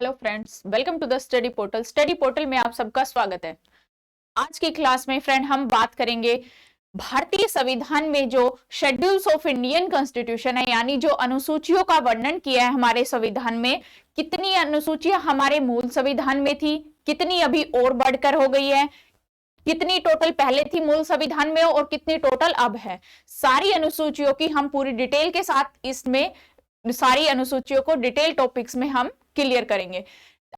Hello friends, welcome to the study portal. Study portal में आप सबका स्वागत है। आज की क्लास में फ्रेंड हम बात करेंगे भारतीय संविधान में जो शेड्यूल्स ऑफ इंडियन कॉन्स्टिट्यूशन है, यानी जो अनुसूचियों का वर्णन किया है हमारे संविधान में। कितनी अनुसूचियां हमारे मूल संविधान में थी, कितनी अभी और बढ़कर हो गई है, कितनी टोटल पहले थी मूल संविधान में और कितनी टोटल अब है। सारी अनुसूचियों की हम पूरी डिटेल के साथ इसमें सारी अनुसूचियों को डिटेल टॉपिक्स में हम क्लियर करेंगे।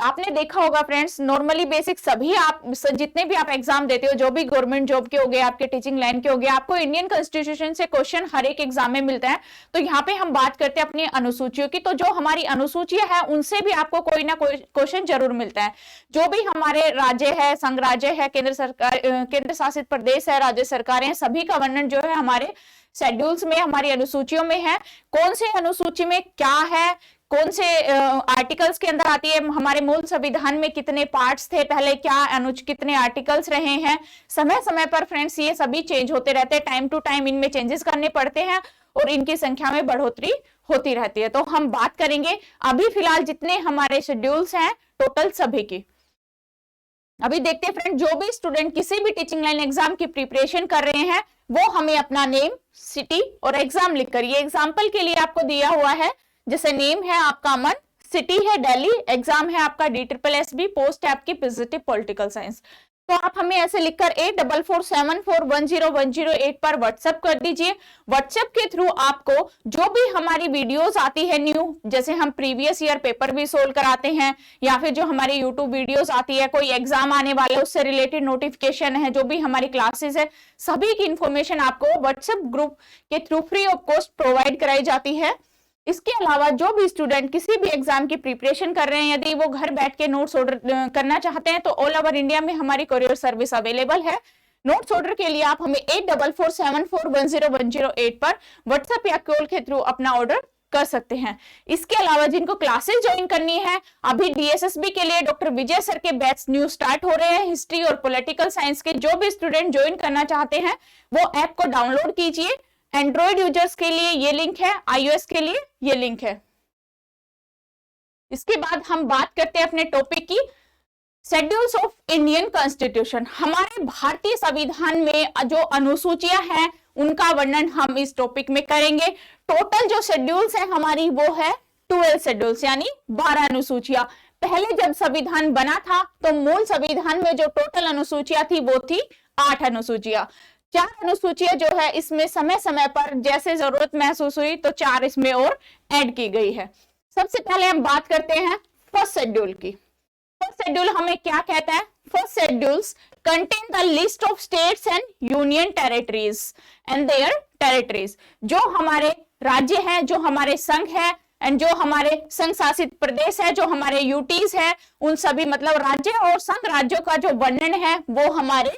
आपने देखा होगा फ्रेंड्स, नॉर्मली बेसिक सभी आप जितने भी आप एग्जाम देते हो, जो भी गवर्नमेंट जॉब के हो गए, आपके टीचिंग लाइन के हो गए, आपको इंडियन कॉन्स्टिट्यूशन से क्वेश्चन हर एक एग्जाम में मिलता है। तो यहाँ पे हम बात करते हैं अपनी अनुसूचियों की। तो जो हमारी अनुसूचियां है उनसे भी आपको कोई ना कोई क्वेश्चन जरूर मिलता है। जो भी हमारे राज्य है, संघ राज्य है, केंद्र सरकार, केंद्र शासित प्रदेश है, राज्य सरकारें, सभी का वर्णन जो है हमारे शेड्यूल्स में, हमारी अनुसूचियों में है। कौन से अनुसूची में क्या है, कौन से आर्टिकल्स के अंदर आती है, हमारे मूल संविधान में कितने पार्ट्स थे, पहले क्या कितने आर्टिकल्स रहे हैं। समय समय पर फ्रेंड्स ये सभी चेंज होते रहते हैं, टाइम टू टाइम इनमें चेंजेस करने पड़ते हैं और इनकी संख्या में बढ़ोतरी होती रहती है। तो हम बात करेंगे अभी फिलहाल जितने हमारे शेड्यूल्स हैं टोटल सभी की। अभी देखते हैं फ्रेंड, जो भी स्टूडेंट किसी भी टीचिंग लाइन एग्जाम की प्रिपरेशन कर रहे हैं वो हमें अपना नेम, सिटी और एग्जाम लिखकर, ये एग्जाम्पल के लिए आपको दिया हुआ है। जैसे नेम है आपका अमन, सिटी है दिल्ली, एग्जाम है आपका DSSB, पोस्ट है आपकी पॉजिटिव पॉलिटिकल साइंस। तो आप हमें ऐसे लिखकर 8447410108 पर व्हाट्सएप कर दीजिए। व्हाट्सएप के थ्रू आपको जो भी हमारी वीडियोस आती है न्यू, जैसे हम प्रीवियस ईयर पेपर भी सोल्व कराते हैं, या फिर जो हमारी यूट्यूब वीडियोस आती है, कोई एग्जाम आने वाला है उससे रिलेटेड नोटिफिकेशन है, जो भी हमारी क्लासेस है, सभी की इंफॉर्मेशन आपको व्हाट्सएप ग्रुप के through free of cost provide कराई जाती है। इसके अलावा जो भी स्टूडेंट किसी भी एग्जाम की प्रिपरेशन कर रहे हैं, यदि वो घर बैठ के नोट्स ऑर्डर करना चाहते हैं तो ऑल ओवर इंडिया में हमारी कोरियर सर्विस अवेलेबल है। नोट्स ऑर्डर के लिए आप हमें 8447410108 पर व्हाट्सएप या कॉल के थ्रू अपना ऑर्डर कर सकते हैं। इसके अलावा जिनको क्लासेस ज्वाइन करनी है, अभी DSSB के लिए डॉक्टर विजय सर के बैच न्यू स्टार्ट हो रहे हैं। हिस्ट्री और पॉलिटिकल साइंस के जो भी स्टूडेंट ज्वाइन करना चाहते हैं वो ऐप को डाउनलोड कीजिए। एंड्रॉइड यूजर्स के लिए ये लिंक है, iOS के लिए ये लिंक है। इसके बाद हम बात करते हैं अपने टॉपिक की, शेड्यूल्स ऑफ इंडियन कॉन्स्टिट्यूशन। हमारे भारतीय संविधान में जो अनुसूचियां हैं उनका वर्णन हम इस टॉपिक में करेंगे। टोटल जो शेड्यूल्स हैं हमारी वो है 12 शेड्यूल्स, यानी 12 अनुसूचियां। पहले जब संविधान बना था तो मूल संविधान में जो टोटल अनुसूचियां थी वो थी 8 अनुसूचियां। 4 अनुसूचियां जो है इसमें समय समय पर जैसे जरूरत महसूस हुई तो 4 इसमें और ऐड की गई है। सबसे पहले हम बात करते हैं फर्स्ट शेड्यूल की। फर्स्ट शेड्यूल हमें क्या कहता है? First schedules contain the list of states and union territories and there territories. जो हमारे राज्य हैं, जो हमारे संघ है एंड जो हमारे संघ शासित प्रदेश है, जो हमारे यूटीज है, उन सभी मतलब राज्य और संघ राज्यों का जो वर्णन है वो हमारे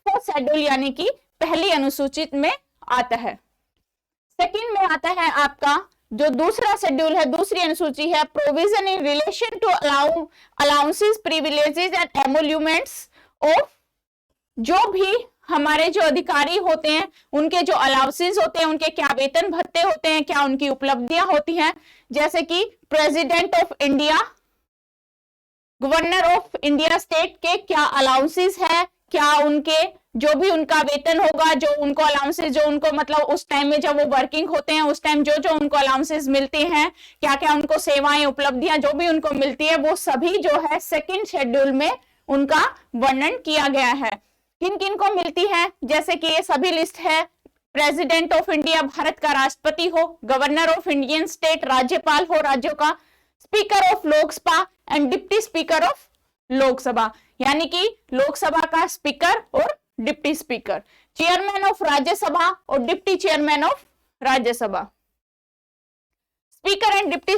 फर्स्ट शेड्यूल यानी कि पहली अनुसूचित में आता है। सेकंड में आता है आपका जो दूसरा शेड्यूल है, दूसरी अनुसूची है, provision in relation to allowances, privileges and emoluments of. जो भी हमारे जो अधिकारी होते हैं उनके जो अलाउंसेस होते हैं, उनके क्या वेतन भत्ते होते हैं, क्या उनकी उपलब्धियां होती हैं, जैसे कि president of India, governor of India state के क्या अलाउंसेस है, क्या उनके जो भी उनका वेतन होगा, जो उनको अलाउंसेस, जो उनको मतलब उस टाइम में जब वो वर्किंग होते हैं उस टाइम जो जो उनको अलाउंसेस मिलते हैं, क्या क्या उनको सेवाएं, उपलब्धियां जो भी उनको मिलती है, वो सभी जो है सेकंड शेड्यूल में उनका वर्णन किया गया है। किन किन को मिलती है, जैसे कि ये सभी लिस्ट है। प्रेसिडेंट ऑफ इंडिया भारत का राष्ट्रपति हो, गवर्नर ऑफ इंडियन स्टेट राज्यपाल हो राज्यों का, speaker of Lok Sabha and deputy speaker of Lok Sabha, यानी कि लोकसभा का स्पीकर और deputy speaker, chairman of Rajya Sabha और deputy chairman of Rajya Sabha, speaker and deputy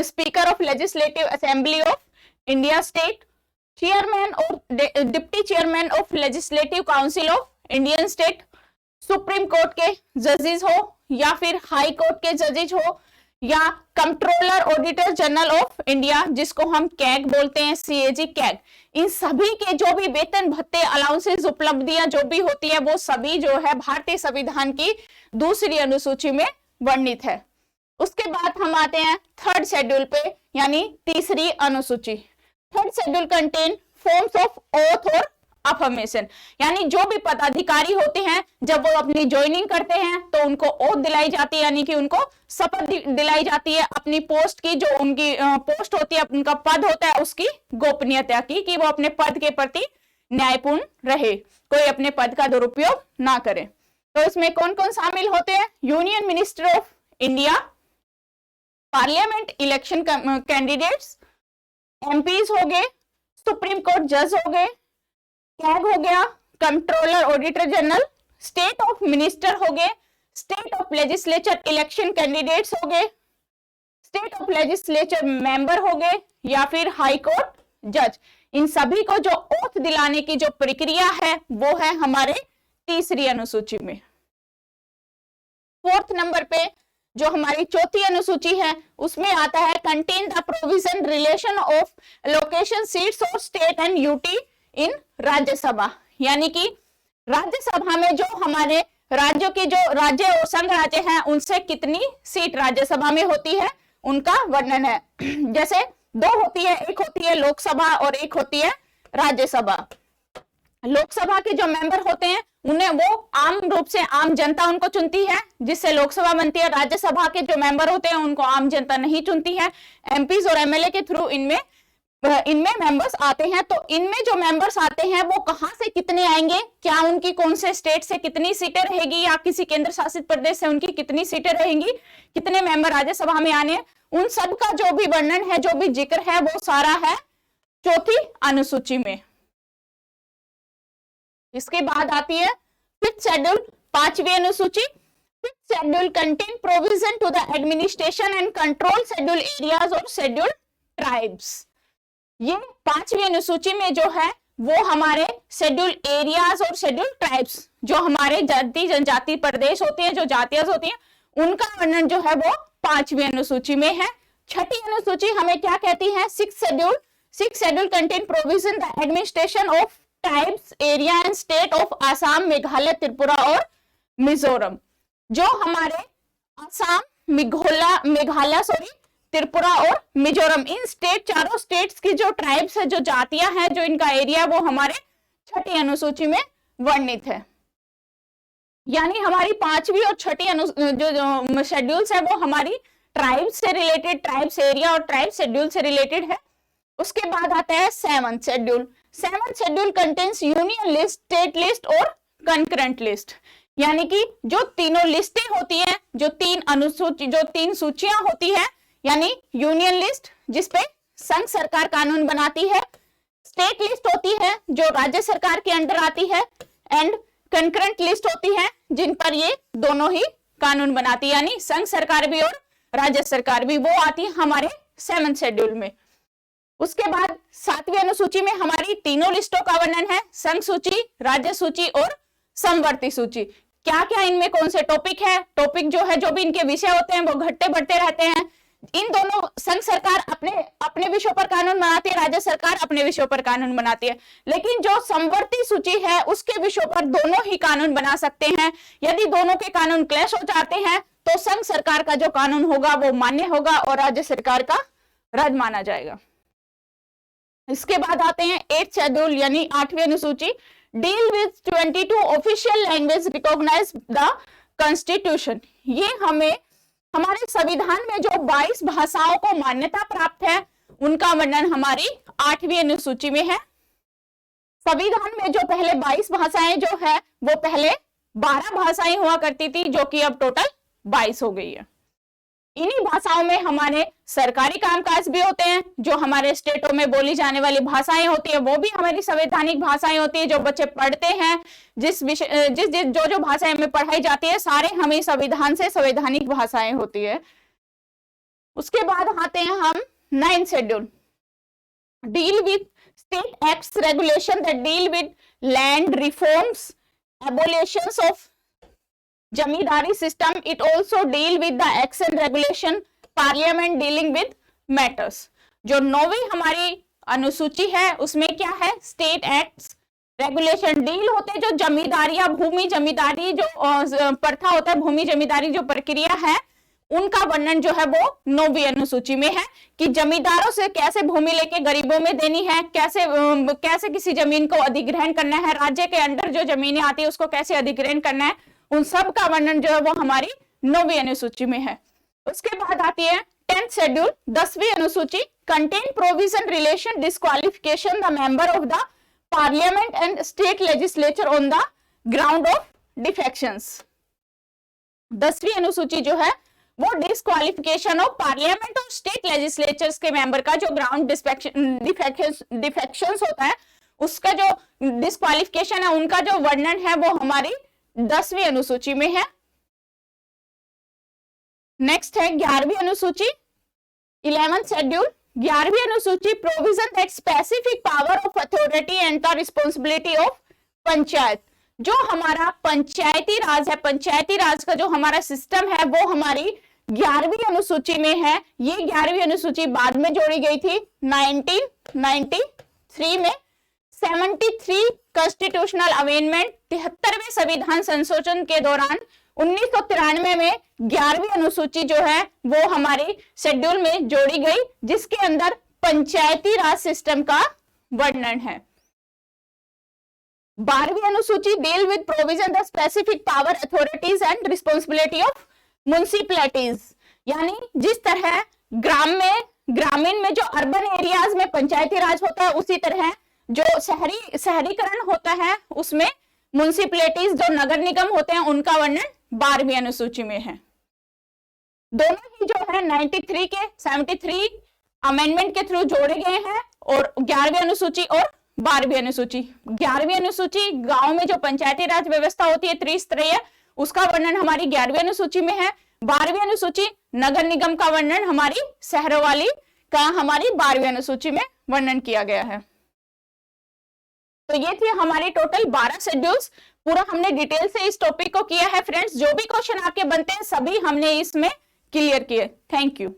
speaker of legislative assembly of India state, chairman और deputy chairman of legislative council of Indian state, supreme court के जजेस हो या फिर हाई कोर्ट के जजेस हो, या controller auditor general of India जिसको हम कैग बोलते हैं, CAG कैग। इन सभी के जो भी वेतन भत्ते, अलाउंसेस, उपलब्धियां जो भी होती है वो सभी जो है भारतीय संविधान की दूसरी अनुसूची में वर्णित है। उसके बाद हम आते हैं थर्ड शेड्यूल पे, यानी तीसरी अनुसूची। Third schedule contain forms of oath और अफर्मेशन, यानी जो भी पदाधिकारी होते हैं जब वो अपनी ज्वाइनिंग करते हैं तो उनको ओथ दिलाई जाती है, यानी कि उनको शपथ दिलाई जाती है अपनी पोस्ट की, जो उनकी पोस्ट होती है, उनका पद होता है, उसकी गोपनीयता की, कि वो अपने पद के प्रति न्यायपूर्ण रहे, कोई अपने पद का दुरुपयोग ना करे। तो इसमें कौन कौन शामिल होते हैं? Union minister of India, parliament election candidates, MPs हो गए, सुप्रीम कोर्ट जज हो गए, कैग हो गया, controller auditor general, state of minister हो गए, state of legislature election candidates हो गए, स्टेट ऑफ लेजिस्लेचर मेंबर हो गए, या फिर हाई कोर्ट जज। इन सभी को जो ओथ दिलाने की जो प्रक्रिया है वो है हमारे तीसरी अनुसूची में। फोर्थ नंबर पे जो हमारी चौथी अनुसूची है उसमें आता है contain the provision relation of location seats of state and UT in Rajya Sabha, यानी कि राज्यसभा में जो हमारे राज्यों के जो राज्य और संघ राज्य हैं उनसे कितनी सीट राज्यसभा में होती है उनका वर्णन है। जैसे दो होती है, एक होती है लोकसभा और एक होती है राज्यसभा। लोकसभा के जो मेंबर होते हैं उन्हें वो आम रूप से आम जनता उनको चुनती है, जिससे लोकसभा बनती है। राज्यसभा के जो मेंबर होते हैं उनको आम जनता नहीं चुनती है, एमपीज और एमएलए के थ्रू इनमें मेंबर्स आते हैं। तो इनमें जो मेंबर्स आते हैं वो कहां से कितने आएंगे, क्या उनकी कौन से स्टेट से कितनी सीटें रहेगी, या किसी केंद्र शासित प्रदेश से उनकी कितनी सीटें रहेंगी, कितने मेंबर राज्यसभा में आने, उन सब का जो भी वर्णन है, जो भी जिक्र है, वो सारा है चौथी अनुसूची में। इसके बाद आती है फिफ्थ शेड्यूल, पांचवी अनुसूची। Fifth schedule contain provision to the administration and control schedule areas और शेड्यूल ट्राइब्स। ये पांचवी अनुसूची में जो है वो हमारे शेड्यूल एरियाज और शेड्यूल ट्राइब्स, जो हमारे जाति जनजाति प्रदेश होते हैं, जो जातियां होती हैं, उनका वर्णन जो है वो पांचवी अनुसूची में है। छठी अनुसूची हमें क्या कहती है? Sixth schedule contain provision the administration of tribes area and state of Assam, Meghalaya, Tripura और मिजोरम। जो हमारे आसाम, मेघालय त्रिपुरा और मिजोरम, इन चारों स्टेट्स की जो ट्राइब्स है, जो जातियां हैं, जो इनका एरिया, वो हमारे छठी अनुसूची में वर्णित है। यानी हमारी पांचवी और छठी जो शेड्यूल्स है वो हमारी ट्राइब्स से रिलेटेड, ट्राइब्स एरिया और ट्राइब शेड्यूल से रिलेटेड है। उसके बाद आता है seventh schedule. Seventh schedule contains union list, state list और कंकरेंट लिस्ट, यानी कि जो तीनों लिस्टें होती हैं, जो तीन सूचियां होती है, यानी यूनियन लिस्ट जिसपे संघ सरकार कानून बनाती है, स्टेट लिस्ट होती है जो राज्य सरकार के अंडर आती है, एंड कंकरेंट लिस्ट होती है जिन पर ये दोनों ही कानून बनाती है, यानी संघ सरकार भी और राज्य सरकार भी, वो आती है हमारे सेवंथ शेड्यूल में। उसके बाद सातवीं अनुसूची में हमारी तीनों लिस्टों का वर्णन है, संघ सूची, राज्य सूची और समवर्ती सूची। क्या क्या इनमें कौन से टॉपिक है, टॉपिक जो है, जो भी इनके विषय होते हैं वो घटते बढ़ते रहते हैं। इन दोनों, संघ सरकार अपने विषयों पर कानून बनाती है, राज्य सरकार अपने विषयों पर कानून बनाती है, लेकिन जो समवर्ती सूची है उसके विषयों पर दोनों ही कानून बना सकते हैं। यदि दोनों के कानून क्लैश हो जाते हैं तो संघ सरकार का जो कानून होगा वो मान्य होगा और राज्य सरकार का रद्द माना जाएगा। इसके बाद आते हैं एट शेड्यूल, यानी आठवीं अनुसूची। Deal with 22 official language recognise the constitution. ये हमें हमारे संविधान में जो 22 भाषाओं को मान्यता प्राप्त है उनका वर्णन हमारी आठवीं अनुसूची में है। संविधान में जो पहले 22 भाषाएं जो है वो पहले 12 भाषाएं हुआ करती थी, जो कि अब टोटल 22 हो गई है। इन्हीं भाषाओं में हमारे सरकारी कामकाज भी होते हैं, जो हमारे स्टेटों में बोली जाने वाली भाषाएं होती है वो भी हमारी संवैधानिक भाषाएं होती है, जो बच्चे पढ़ते हैं, जिस विषय जो भाषाएं हमें पढ़ाई जाती है, सारे हमें संविधान से संवैधानिक भाषाएं होती है। उसके बाद आते हैं हम ninth schedule. Deal with state acts regulation that deal with land reforms, abolitions of zamindari system. It also deal with the acts and regulation parliament dealing with matters. जो 9वीं हमारी अनुसूची है उसमें क्या है? स्टेट एक्ट्स रेगुलेशन डील होते, जो जमींदारी या भूमि जमींदारी जो प्रथा होता है, भूमि जमींदारी जो प्रक्रिया है उनका वर्णन जो है वो 9वीं अनुसूची में है कि जमींदारों से कैसे भूमि लेके गरीबों में देनी है, कैसे किसी जमीन को अधिग्रहण करना है, राज्य के अंडर जो जमीनें आती है उसको कैसे अधिग्रहण करना है, उन सब का वर्णन जो है वो हमारी 9वीं अनुसूची में है। उसके बाद आती है 10th शेड्यूल 10वीं अनुसूची, contain provision relation disqualification the member of the parliament and state legislature on the ground of defections. 10वीं अनुसूची जो है वो डिस्क्वालिफिकेशन ऑफ पार्लियामेंट और स्टेट लेजिस्लेचर्स के मेंबर का जो ग्राउंड डिफेक्शंस होता है उसका जो डिस्क्वालिफिकेशन है उनका जो वर्णन है वो हमारी 10वीं अनुसूची में है। नेक्स्ट है 11वीं अनुसूची 11th शेड्यूल 11वीं अनुसूची, provision that specific power of authority and the responsibility of panchayat. जो हमारा पंचायती राज है, पंचायती राज का जो हमारा सिस्टम है वो हमारी 11वीं अनुसूची में है। ये 11वीं अनुसूची बाद में जोड़ी गई थी 1993 में। 73 कॉन्स्टिट्यूशनल अमेंडमेंट 73वें संविधान संशोधन के दौरान 1993 में 11वीं अनुसूची जो है वो हमारी शेड्यूल में जोड़ी गई, जिसके अंदर पंचायती राज सिस्टम का वर्णन है। 12वीं अनुसूची deal with provision the specific power authorities and responsibility of municipalities, यानी जिस तरह ग्रामीण में जो अर्बन एरियाज में पंचायती राज होता है उसी तरह जो शहरीकरण होता है उसमें म्युनिसिपैलिटीज जो नगर निगम होते हैं उनका वर्णन 12वीं अनुसूची में है। दोनों ही जो है 93 के 73 अमेंडमेंट के थ्रू जोड़े गए हैं और 11वीं अनुसूची और 12वीं अनुसूची। 11वीं अनुसूची गांव में जो पंचायती राज व्यवस्था होती है त्रिस्तरीय, उसका वर्णन हमारी 11वीं अनुसूची में है। 12वीं अनुसूची नगर निगम का वर्णन हमारी शहरों वाली का हमारी 12वीं अनुसूची में वर्णन किया गया है। तो ये थी हमारी टोटल 12 शेड्यूल्स। पूरा हमने डिटेल से इस टॉपिक को किया है फ्रेंड्स। जो भी क्वेश्चन आपके बनते हैं सभी हमने इसमें क्लियर किए। Thank you.